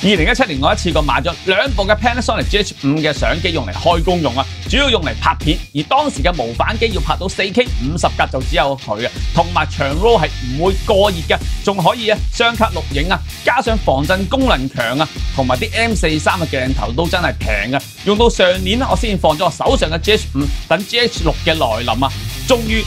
2017年我一次過買咗2部嘅 Panasonic GH5嘅相機用嚟開工用啊，主要用嚟拍片，而當時嘅無反機要拍到 4K 50格就只有佢啊，同埋長 RAW 係唔會過熱嘅，仲可以雙卡錄影啊，加上防震功能強啊，同埋啲 M43嘅鏡頭都真係平啊，用到上年我先放咗我手上嘅 GH5，等 GH6嘅來臨啊，終於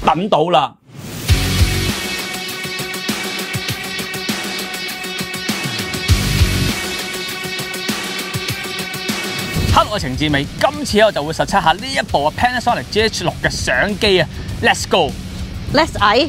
等到啦！Hello， 我係程志美，今次我就會實測下呢一部 Panasonic GH6嘅相機啊 ！Let's go，Let's I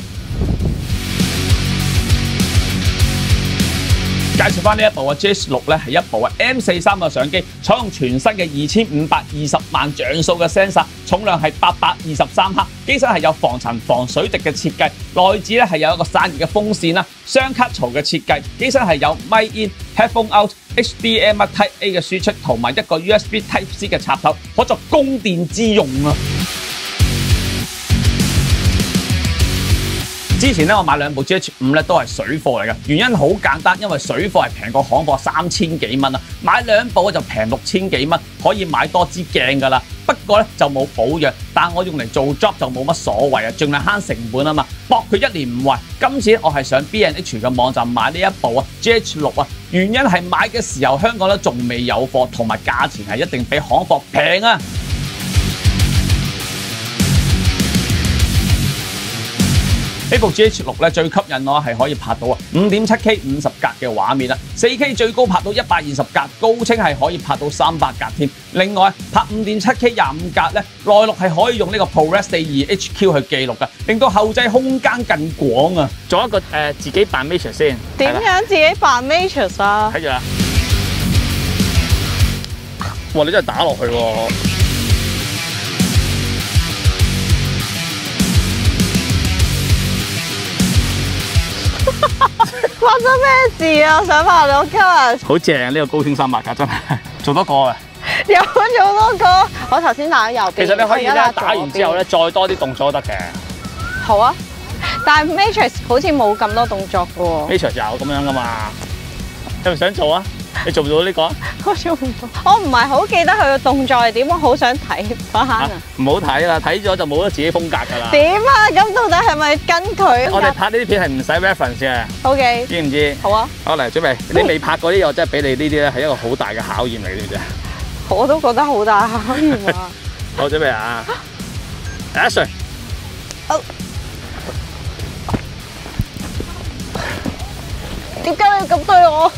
介紹翻呢一部嘅 GH6咧，係一部M43嘅相機，採用全新嘅2520萬像素嘅 sensor， 重量係823克，機身係有防塵防水滴嘅設計，內置咧係有一個散熱嘅風扇啦，雙卡槽嘅設計，機身係有 Mic In、Headphone Out、HDMI Type A 嘅輸出，同埋一個 USB Type C 嘅插頭，可作供電之用啊！之前咧，我買2部 GH5咧都係水貨嚟嘅，原因好簡單，因為水貨係平過行貨3000幾蚊啊，買2部就平6000幾蚊，可以買多支鏡㗎啦。不過咧就冇保養，但我用嚟做 job 就冇乜所謂啊，盡量慳成本啊嘛，搏佢1年唔壞。今次我係上 B&H 嘅網站買呢一部GH6啊，原因係買嘅時候香港咧仲未有貨，同埋價錢係一定比行貨平啊。呢部 GH6咧最吸引我係可以拍到5.7K 50格嘅畫面啦，4K 最高拍到120格，高清係可以拍到300格添。另外拍5.7K 25格咧，內錄係可以用呢個 ProRes 42 HQ 去記錄嘅，令到後製空間更廣啊！做一個自己扮 Matrix 先。點樣自己扮 Matrix 啊？睇住啦！哇！你真係打落去喎！發生咩事啊？我想問我今日好正呢個高清300格真係做多個嘅。有做多個，我頭先打咗右邊。其實你可以咧打完之後咧再多啲動作都得嘅。好啊，但係 Matrix 好似冇咁多動作嘅喎。Matrix 有咁樣噶嘛？你咪想做啊？你做唔做呢個？我做唔到，我唔係好記得佢嘅動作係點，我好想睇翻啊！唔好睇啦，睇咗就冇咗自己風格噶啦。點啊？咁到底係咪跟佢？我哋拍呢啲片係唔使 reference 嘅。OK， 知唔知？好啊。好嚟準備，你未拍過啲，我真係俾你呢啲咧係一個好大嘅考驗嚟嘅啫。我都覺得好大考驗啊！好準備啊！Action！ 點解你要咁對我？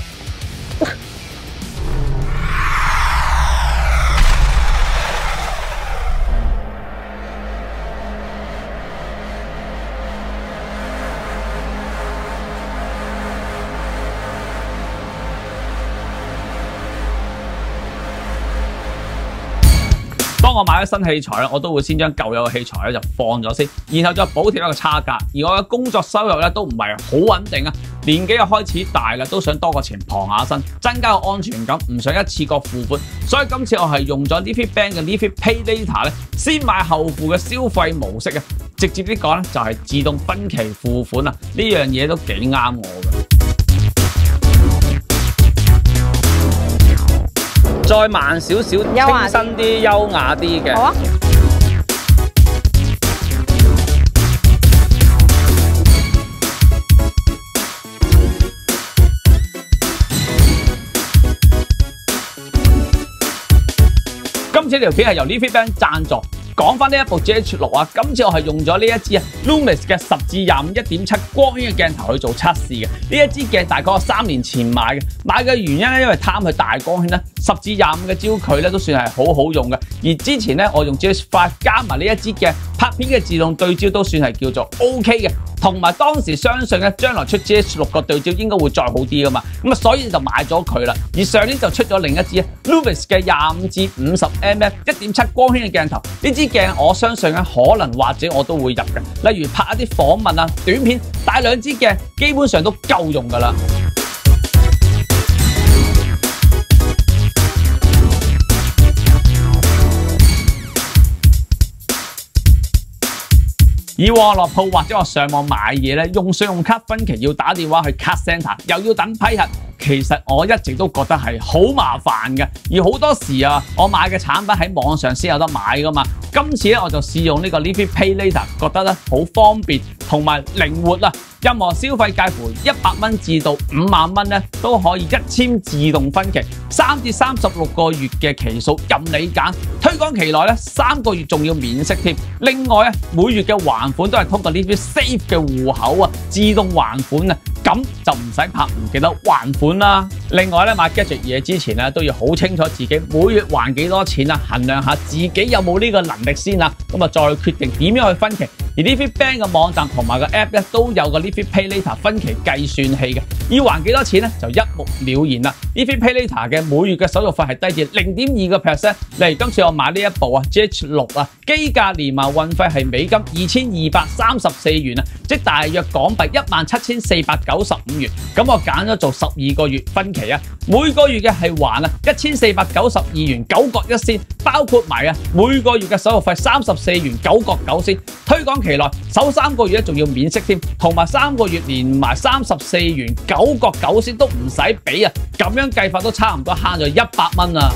當我買咗新器材咧，我都會先將舊有嘅器材咧就放咗先，然後再補貼一個差價。而我嘅工作收入咧都唔係好穩定啊，年紀又開始大啦，都想多個錢傍下身，增加個安全感，唔想一次過付款。所以今次我係用咗 Liffey Bank 嘅 Liffey Pay Later 咧，先買後付嘅消費模式啊。直接啲講咧，就係自動分期付款啊，呢樣嘢都幾啱我嘅。再慢少少，清新啲、優雅啲嘅。好啊。今次呢條片係由 Liffey Bank 贊助。講翻呢一部 GH6啊，今次我係用咗呢一支Lumix 嘅10-25 1.7光圈嘅鏡頭去做測試嘅。呢一支鏡大概我3年前買嘅，買嘅原因咧，因為貪佢大光圈咧，10-25嘅焦距咧都算係好好用嘅。而之前咧，我用 GH5 加埋呢一支鏡拍片嘅自動對焦都算係叫做 OK 嘅，同埋當時相信咧將來出 GH6 個對焦應該會再好啲噶嘛，咁啊所以就買咗佢啦。而上年就出咗另一支Lumix 嘅25-50mm 1.7光圈嘅鏡頭，呢支鏡我相信咧可能或者我都會入嘅，例如拍一啲訪問啊、短片，帶2支鏡基本上都夠用噶啦。以往落鋪或者我上網買嘢咧，用信用卡分期要打電話去 Card Centre，又要等批核，其實我一直都覺得係好麻煩嘅，而好多時啊，我買嘅產品喺網上先有得買噶嘛。今次咧我就試用呢個 Livi Pay Later， 覺得咧好方便同埋靈活啊！任何消費介乎100蚊至到5萬蚊咧，都可以一簽自動分期，3至36個月嘅期數任你揀。推廣期內咧3個月仲要免息添。另外咧每月嘅還款都係通過 Livi Save 嘅戶口啊，自動還款啊，咁就唔使怕唔記得還款啦。另外咧買 gadget 嘢之前咧都要好清楚自己每月還幾多錢啊，衡量下自己有冇呢個能力先啊，咁啊再決定點樣去分期。而 Livi Bank 嘅網站同埋個 app 咧都有個 Livi Pay Later 分期計算器嘅，要還幾多錢咧就一目了然啦。Livi Pay Later 嘅每月嘅手續費係低至0.2%。例如今次我買呢一部啊 GH6 啊，機價連埋運費係美金2234元啊，即大約港幣17495元。咁我揀咗做12個月分期啊，每個月嘅係還啊1492元9角1仙，包括埋啊每個月嘅手續費34元9角9仙。推廣期內首3個月仲要免息添，同埋3個月連埋34元9角9仙都唔使俾啊，咁樣計法都差唔多慳咗100蚊啊！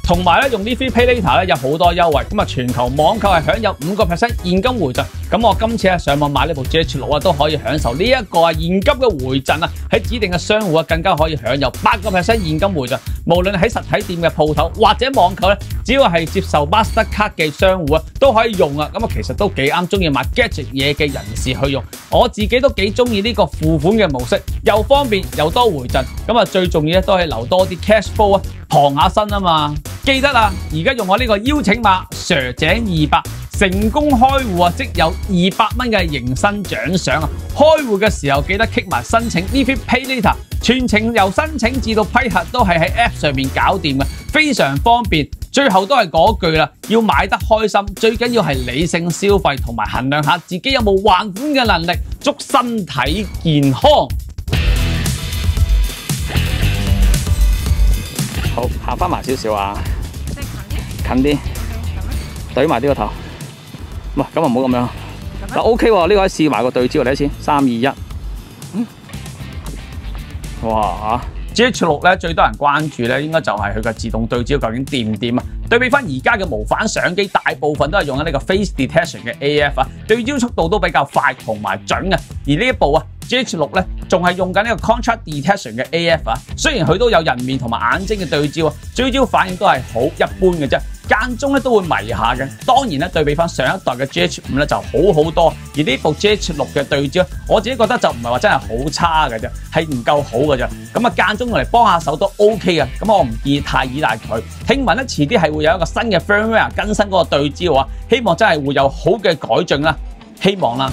同埋咧用 Livi Pay Later 咧有好多優惠，咁啊全球網購係享有5% 現金回贈。咁我今次上網買呢部 GH6 都可以享受呢一個現金嘅回贈啊！喺指定嘅商戶更加可以享有8% 現金回贈。無論喺實體店嘅鋪頭或者網購咧，只要係接受 Mastercard 嘅商戶都可以用啊！咁啊其實都幾啱中意買 gadget 嘢嘅人士去用。我自己都幾中意呢個付款嘅模式，又方便又多回贈。咁啊最重要都係留多啲 cash flow啊，傍下身啊嘛！記得啦，而家用我呢個邀請碼 Sir 井200成功開戶啊，即有200蚊嘅迎新獎賞啊！開戶嘅時候記得 click 埋申請 Livi Pay Later， 全程由申請至到批核都係喺 App 上面搞掂嘅，非常方便。最後都係嗰句啦，要買得開心，最緊要係理性消費同埋衡量下自己有冇還款嘅能力，祝身體健康。好，行翻埋少少啊，近啲，懟埋呢個頭。哇，咁啊唔好咁樣。嗱 OK 喎，呢個可以試埋個對焦嚟一次，3、2、1。哇！GH6 咧最多人關注咧，應該就係佢嘅自動對焦究竟掂唔掂啊？對比翻而家嘅無反相機，大部分都係用緊呢個 Face Detection 嘅 AF 啊，對焦速度都比較快同埋準啊。而呢一部啊 GH6 咧，仲係用緊呢個 Contrast Detection 嘅 AF 啊。雖然佢都有人面同埋眼睛嘅對焦啊，對焦反應都係好一般嘅啫。間中咧都會迷下嘅，當然咧對比翻上一代嘅 GH5 咧就好好多，而呢部 GH6 嘅對焦，我自己覺得就唔係話真係好差嘅啫，係唔夠好嘅啫。咁啊間中用嚟幫下手都 OK 嘅，咁我唔建議太依賴佢。聽聞咧遲啲係會有一個新嘅 firmware 更新嗰個對焦啊，希望真係會有好嘅改進啦，希望啦。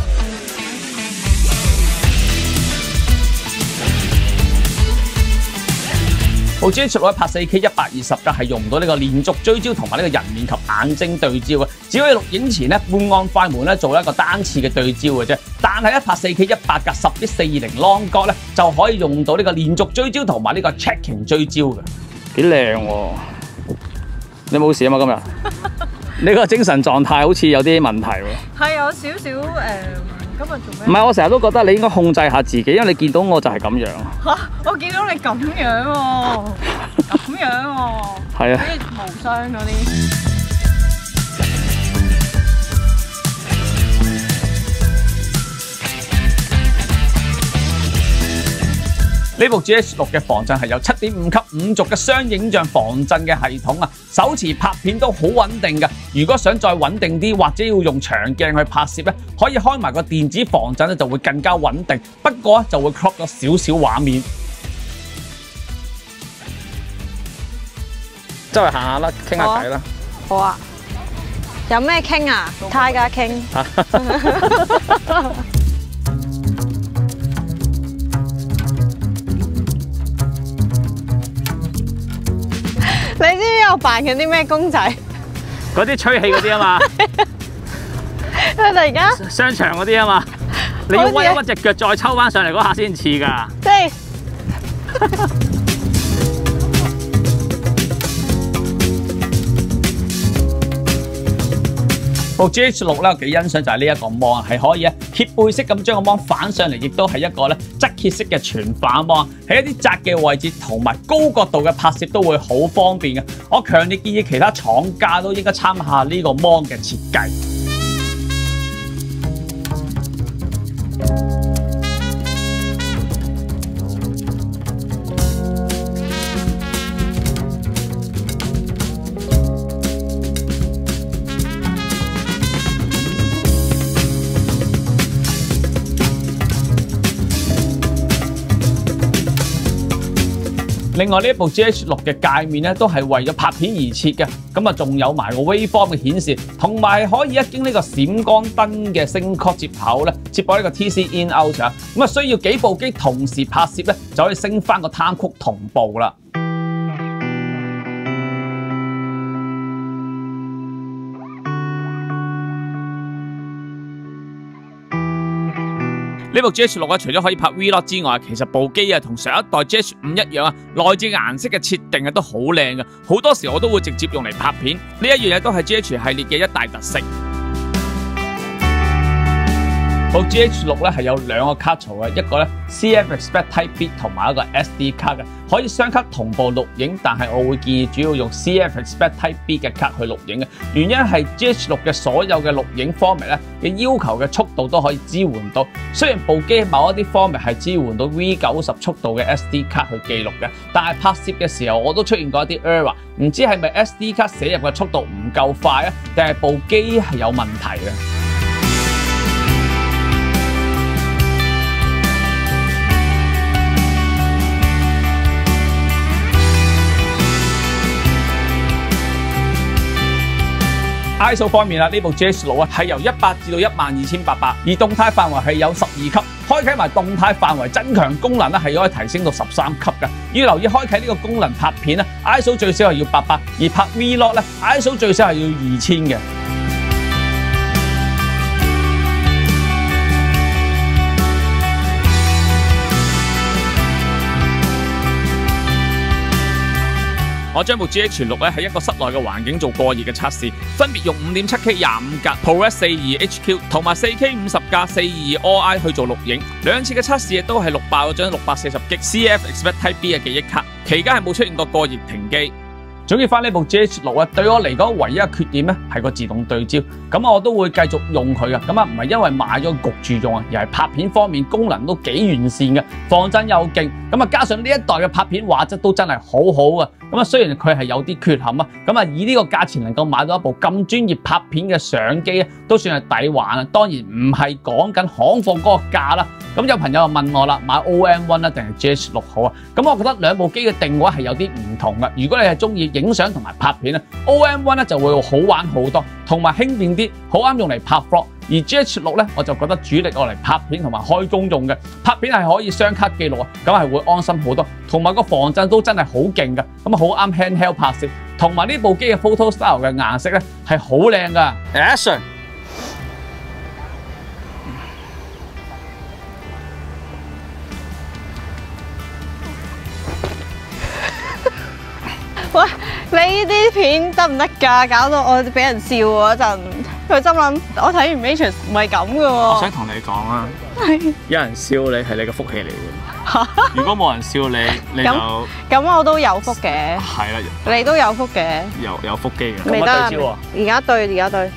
部 GH6 拍 4K 120格係用唔到呢個連續追焦同埋呢個人面及眼睛對焦嘅，只可以錄影前咧半按快門咧做一個單次嘅對焦嘅啫。但係一拍 4K 100格10:420 Long 角咧就可以用到呢個連續追焦同埋呢個 tracking 追焦嘅，幾靚喎！你冇事啊嘛今日？你個精神狀態好似有啲問題喎。係有少少今日做咩？唔係，我成日都覺得你應該控制下自己，因為你見到我就係咁樣。嚇！我見到你咁樣喎，咁樣喎，係啊，啲無傷嗰啲。呢部 GH6 嘅防震係有7.5級5軸嘅雙影像防震嘅系統啊，手持拍片都好穩定嘅。如果想再穩定啲，或者要用長鏡去拍攝咧，可以開埋個電子防震咧，就會更加穩定。不過就會 crop 咗少少畫面。周圍行下啦，傾下偈啦。好啊。有咩傾啊？太家傾。你知唔知我扮緊啲咩公仔？嗰啲吹氣嗰啲啊嘛，佢突然間商場嗰啲啊嘛，你要屈一屈隻腳再抽翻上嚟嗰下先似㗎。即係。部 GH6 咧，我幾欣賞就係呢一個芒係可以揭背式咁將個芒反上嚟，亦都係一個側揭式嘅全反芒，喺一啲窄嘅位置同埋高角度嘅拍攝都會好方便嘅。我強烈建議其他廠家都應該參考下呢個芒嘅設計。另外呢一部 GH6 嘅界面咧，都係為咗拍片而設嘅，咁啊仲有埋個 waveform 嘅顯示，同埋可以經呢個閃光燈嘅聲曲接口咧，接駁呢個 TC in out 啊，咁啊需要幾部機同時拍攝咧，就可以升翻個貪曲同步啦。呢部 GH6 除咗可以拍 Vlog 之外，其實部機同上一代 GH5 一樣內置顏色嘅設定都好靚嘅，好多時我都會直接用嚟拍片，呢一樣嘢都係 GH 系列嘅一大特色。部 GH6 係有兩個卡槽嘅，一個CF Express Type B 同埋一個 SD 卡嘅，可以雙卡同步錄影，但係我會建議主要用 CF Express Type B 嘅卡去錄影嘅，原因係 GH6 嘅所有嘅錄影 format 嘅要求嘅速度都可以支援到。雖然部機某一啲 format 係支援到 V90 速度嘅 SD 卡去記錄嘅，但係拍攝嘅時候我都出現過一啲 error， 唔知係咪 SD 卡寫入嘅速度唔夠快定係部機係有問題嘅。ISO 方面呢部 GH6 係由100至到12800，而動態範圍係有12級，開啟埋動態範圍增強功能係可以提升到13級嘅。要留意開啟呢個功能拍片，ISO 最少係要800，而拍 Vlog ISO 最少係要2000嘅。我將部 GH6 喺一個室內嘅環境做過熱嘅測試，分別用 5.7K 25格 ProRes 42 HQ 同埋 4K 50格42 All-I 去做錄影，兩次嘅測試都係錄爆咗張640GB CF Express Type B 嘅記憶卡，期間係冇出現過過熱停機。總結翻呢部 GH6對我嚟講唯一嘅缺點係個自動對焦，咁我都會繼續用佢嘅，咁唔係因為買咗焗住用而係拍片方面功能都幾完善嘅，防震又勁，加上呢一代嘅拍片畫質都真係好好嘅，雖然佢係有啲缺陷以呢個價錢能夠買到一部咁專業拍片嘅相機都算係抵玩，當然唔係講緊行貨嗰個價啦。咁有朋友就問我啦，買 OM1 定係 GH6 好啊？咁我覺得兩部機嘅定位係有啲唔同嘅。如果你係中意影相同埋拍片，OM1 就會好玩好多，同埋輕便啲，好啱用嚟拍 vlog。而 GH6 我就覺得主力用嚟拍片同埋開工用嘅，拍片係可以雙卡記錄咁係會安心好多，同埋個防震都真係好勁嘅，咁好啱 handheld 拍攝，同埋呢部機嘅 photo style 嘅顏色係好靚噶。Action！喂，你呢啲片得唔得㗎？搞到我俾人笑嗰陣，佢心諗我睇完 Matrix 唔係咁嘅喎。我想同你講有人笑你係你嘅福氣嚟嘅。如果冇人笑你，你就咁我都有福嘅。係啦，你都有福嘅。有腹肌嘅。未得，而家對。